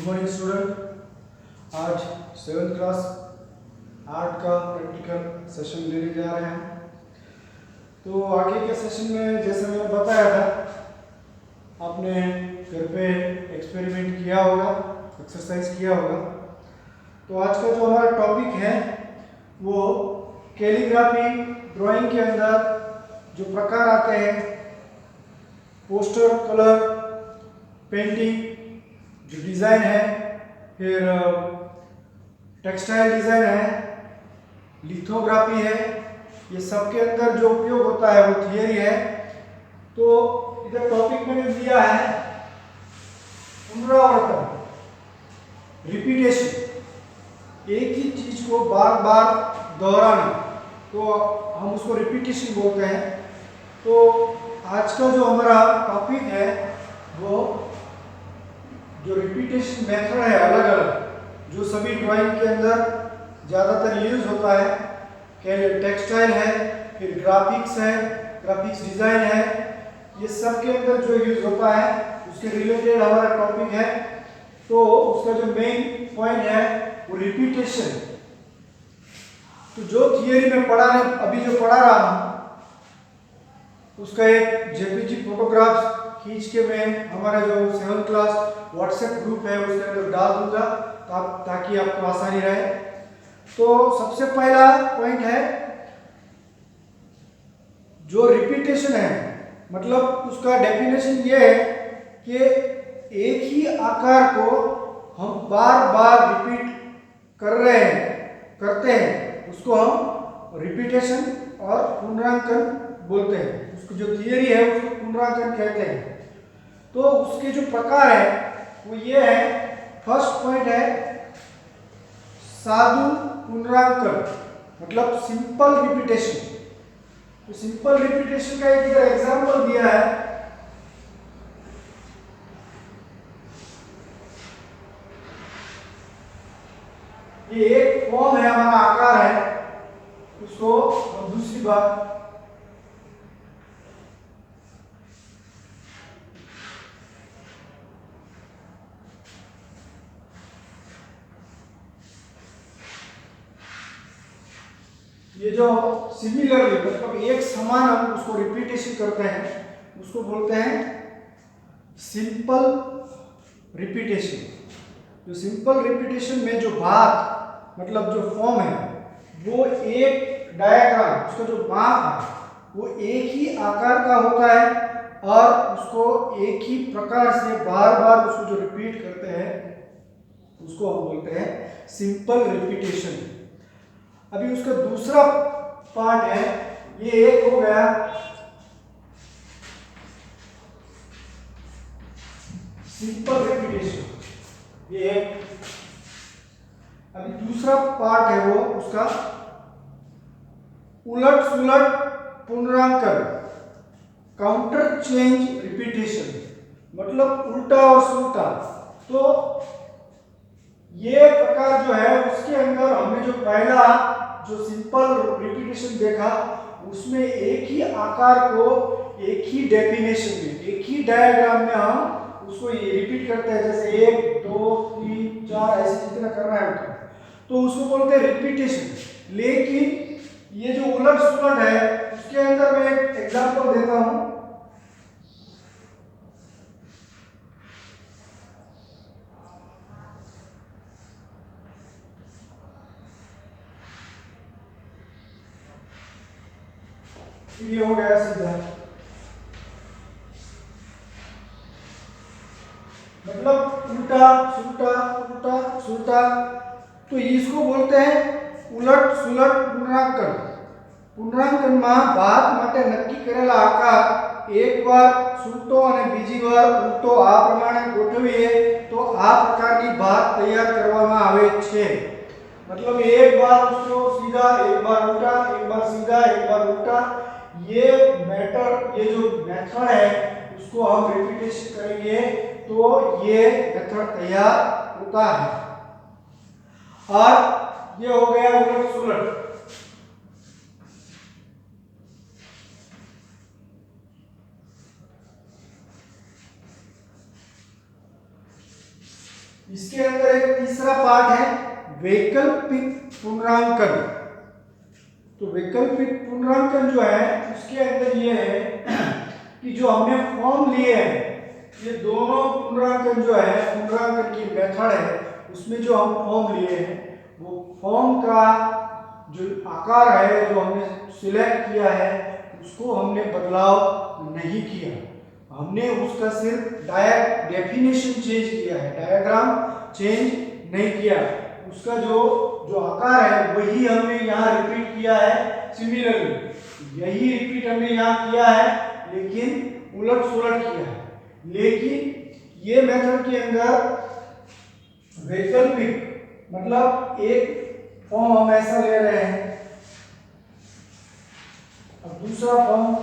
Good morning student. आज 7th class art का practical session लेने जा रहे हैं। तो आगे के सेशन में जैसे मैंने बताया था, आपने घर पे एक्सपेरिमेंट किया होगा, एक्सरसाइज किया होगा। तो आज का जो हमारा टॉपिक है वो कैलीग्राफी ड्राइंग के अंदर जो प्रकार आते हैं, पोस्टर, कलर, पेंटिंग, जो डिज़ाइन है, फिर टेक्सटाइल डिज़ाइन है, लिथोग्राफी है, ये सब के अंदर जो उपयोग होता है वो थियरी है। तो इधर टॉपिक मैंने दिया है पुनरावर्तन, रिपीटेशन, एक ही चीज को बार बार दोहराना, तो हम उसको रिपीटेशन बोलते हैं। तो आज का जो हमारा टॉपिक है वो जो रिपीटेशन मेथड है, अलग अलग जो सभी ड्राइंग के अंदर ज़्यादातर यूज होता है, टेक्सटाइल है, फिर ग्राफिक्स है, ग्राफिक्स डिज़ाइन है, ये सब के अंदर जो यूज होता है उसके रिलेटेड हमारा टॉपिक है। तो उसका जो मेन पॉइंट है वो रिपीटेशन। तो जो थियरी में अभी जो पढ़ा रहा हूँ उसका एक जेपीजी फोटोग्राफ्स खींच के मैं हमारा जो 7th क्लास व्हाट्सएप ग्रुप है उसके अंदर डाल दूंगा ताकि आपको आसानी रहे। तो सबसे पहला पॉइंट है जो रिपीटेशन है, मतलब उसका डेफिनेशन ये है कि एक ही आकार को हम बार बार रिपीट करते हैं, उसको हम रिपीटेशन और पुनरांकन बोलते हैं। उसकी जो थियरी है उसको पुनरांकन कहते हैं। तो उसके जो प्रकार है वो ये है, फर्स्ट पॉइंट है साधु पुनरांकन, मतलब सिंपल रिपीटेशन। तो सिंपल रिपीटेशन का एक एग्जांपल दिया है, ये एक फॉर्म है, हमारा आकार है, उसको हम दूसरी बात ये जो सिमिलरली, मतलब एक समान हम उसको रिपीटेशन करते हैं, उसको बोलते हैं सिंपल रिपीटेशन। जो सिंपल रिपीटेशन में जो बात, मतलब जो फॉर्म है वो एक डायग्राम, उसका जो माप है वो एक ही आकार का होता है और उसको एक ही प्रकार से बार बार उसको जो रिपीट करते हैं उसको हम बोलते हैं सिंपल रिपीटेशन। अभी उसका दूसरा पार्ट है, ये एक हो गया सिंपल रिपीटेशन, ये एक। अभी दूसरा पार्ट है वो उसका उलट सुलट पुनरांकन, काउंटर चेंज रिपीटेशन, मतलब उल्टा और सुलटा। तो ये प्रकार जो है उसके अंदर हमने जो पहला जो सिंपल रिपीटेशन देखा उसमें एक ही आकार को एक ही डेफिनेशन में, एक ही डायग्राम में हम उसको ये रिपीट करते हैं, जैसे 1 2 3 4 ऐसे जितना करना है उतना, तो उसको बोलते हैं रिपीटेशन। लेकिन ये जो उलट सुलट है उसके अंदर मैं एक एग्जांपल देता हूं। ये हो गया सीधा, मतलब उल्टा सुलटा उल्टा सुलटा। तो इसको बोलते हैं उलट सुलट पुनरांकन। पुनरांकन में बात માટે નક્કી કરેલા આકાર એકવાર સુલટો અને બીજી વાર ઉલટો આ પ્રમાણે ગોઠવીએ તો આ પ્રકારની બાત તૈયાર કરવામાં આવે છે। मतलब एक बार उसको सीधा, एक बार उल्टा, एक बार सीधा, एक बार उल्टा, ये जो मेथड है उसको हम रिपीटेशन करेंगे तो ये मेथड तैयार होता है। और ये हो गया उलट सुलट। इसके अंदर एक तीसरा पार्ट है वैकल्पिक पुनरांकन। तो वैकल्पिक पुनरांकन जो है उसके अंदर ये है कि जो हमने फॉर्म लिए हैं, ये दोनों पुनरांकन जो है, पुनरांकन की मेथड है, उसमें जो हम फॉर्म लिए हैं वो फॉर्म का जो आकार है जो हमने सिलेक्ट किया है उसको हमने बदलाव नहीं किया, हमने उसका सिर्फ डेफिनेशन चेंज किया है, डायग्राम चेंज नहीं किया। उसका जो आकार है वही हमने यहाँ रिपीट किया है। सिमिलरली यही रिपीट हमने यहाँ किया है लेकिन उलट सुलट किया है। लेकिन ये मेथड के अंदर वैकल्पिक मतलब एक फॉर्म हम ऐसा ले रहे हैं और दूसरा फॉर्म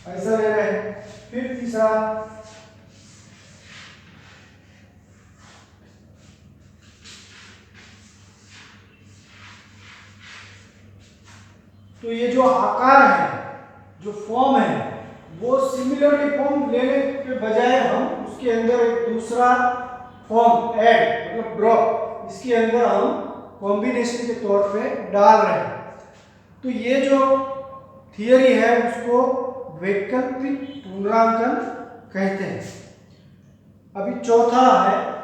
ऐसा ले रहे हैं, फिर तीसरा, तो ये जो आकार है, जो फॉर्म है, वो सिमिलरली फॉर्म लेने के बजाय हम उसके अंदर एक दूसरा फॉर्म ऐड मतलब ड्रॉप इसके अंदर हम कॉम्बिनेशन के तौर पे डाल रहे हैं। तो ये जो थियरी है उसको वैकल्पिक पुनरांकन कहते हैं। अभी चौथा है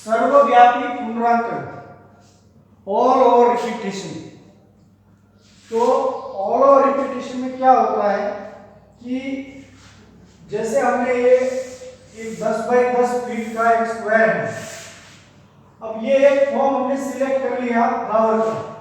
सर्वव्यापी पुनरांकन, ऑल ओवर रिपीटेशन। तो ऑल ओवर रिपीटेशन में क्या होता है कि जैसे हमने ये एक 10 बाई 10 फीट का एक स्क्वायर है, अब ये एक फॉर्म हमने सिलेक्ट कर लिया फ्लावर का,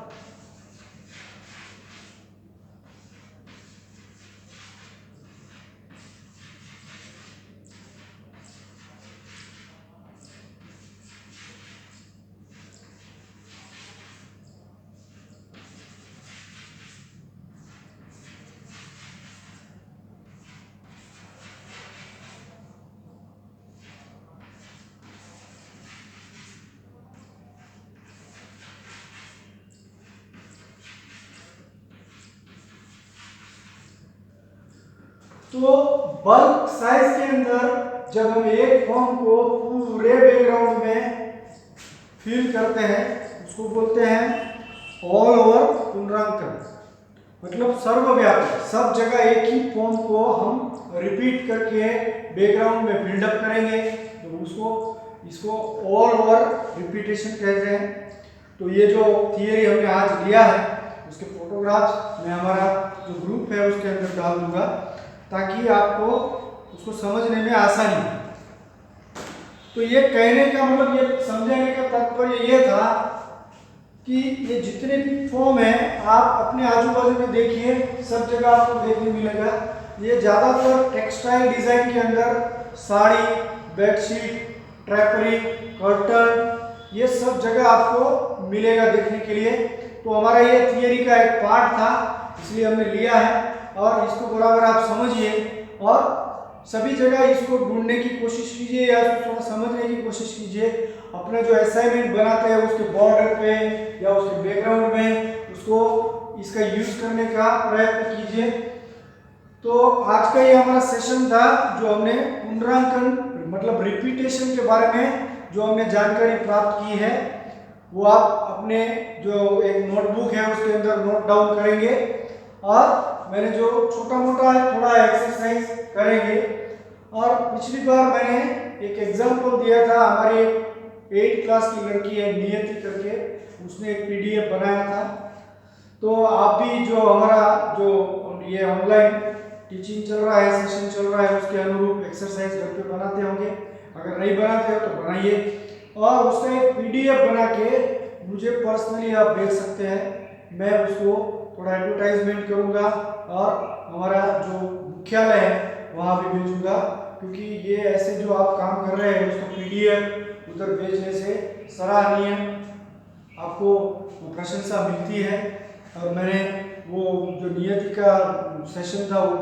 तो बल्क साइज के अंदर जब हम एक फॉर्म को पूरे बैकग्राउंड में फिल करते हैं उसको बोलते हैं ऑल ओवर पुनरांकन, मतलब सर्वव्यापी, सब जगह एक ही फॉर्म को हम रिपीट करके बैकग्राउंड में बिल्डअप करेंगे तो इसको ऑल ओवर रिपीटेशन कहते हैं। तो ये जो थियरी हमने आज लिया है उसके फोटोग्राफ्स मैं हमारा जो ग्रुप है उसके अंदर डाल दूंगा ताकि आपको उसको समझने में आसानी हो। तो ये कहने का मतलब, ये समझाने का तात्पर्य ये था कि ये जितने भी फॉर्म हैं आप अपने आजू बाजू में देखिए, सब जगह आपको देखने मिलेगा। ये ज़्यादातर टेक्सटाइल डिज़ाइन के अंदर साड़ी, बेडशीट, ड्रेपरी, कर्टन, ये सब जगह आपको मिलेगा देखने के लिए। तो हमारा ये थियरी का एक पार्ट था इसलिए हमने लिया है और इसको बराबर आप समझिए और सभी जगह इसको ढूंढने की कोशिश कीजिए या उसको समझने की कोशिश कीजिए। अपना जो असाइनमेंट बनाते हैं उसके बॉर्डर पे या उसके बैकग्राउंड में उसको इसका यूज करने का प्रयत्न कीजिए। तो आज का ये हमारा सेशन था जो हमने पुनरांकन मतलब रिपीटेशन के बारे में जो हमने जानकारी प्राप्त की है वो आप अपने जो एक नोटबुक है उसके अंदर नोट डाउन करेंगे और मैंने जो छोटा मोटा थोड़ा एक्सरसाइज करेंगे। और पिछली बार मैंने एक एग्जाम्पल दिया था, हमारी 8th क्लास की लड़की है नियति करके, उसने एक PDF बनाया था। तो आप भी जो हमारा जो ये ऑनलाइन टीचिंग चल रहा है, सेशन चल रहा है, उसके अनुरूप एक्सरसाइज घर पे बनाते होंगे, अगर नहीं बनाते हो तो बनाइए और उसका एक PDF बना के मुझे पर्सनली आप भेज सकते हैं। मैं उसको थोड़ा एडवर्टाइजमेंट करूंगा और हमारा जो मुख्यालय है वहाँ भी भेजूंगा, क्योंकि ये ऐसे जो आप काम कर रहे हैं उसका PDF उधर भेजने से सराहनीय आपको वो प्रशंसा मिलती है। और मैंने वो जो नियति का सेशन था वो भी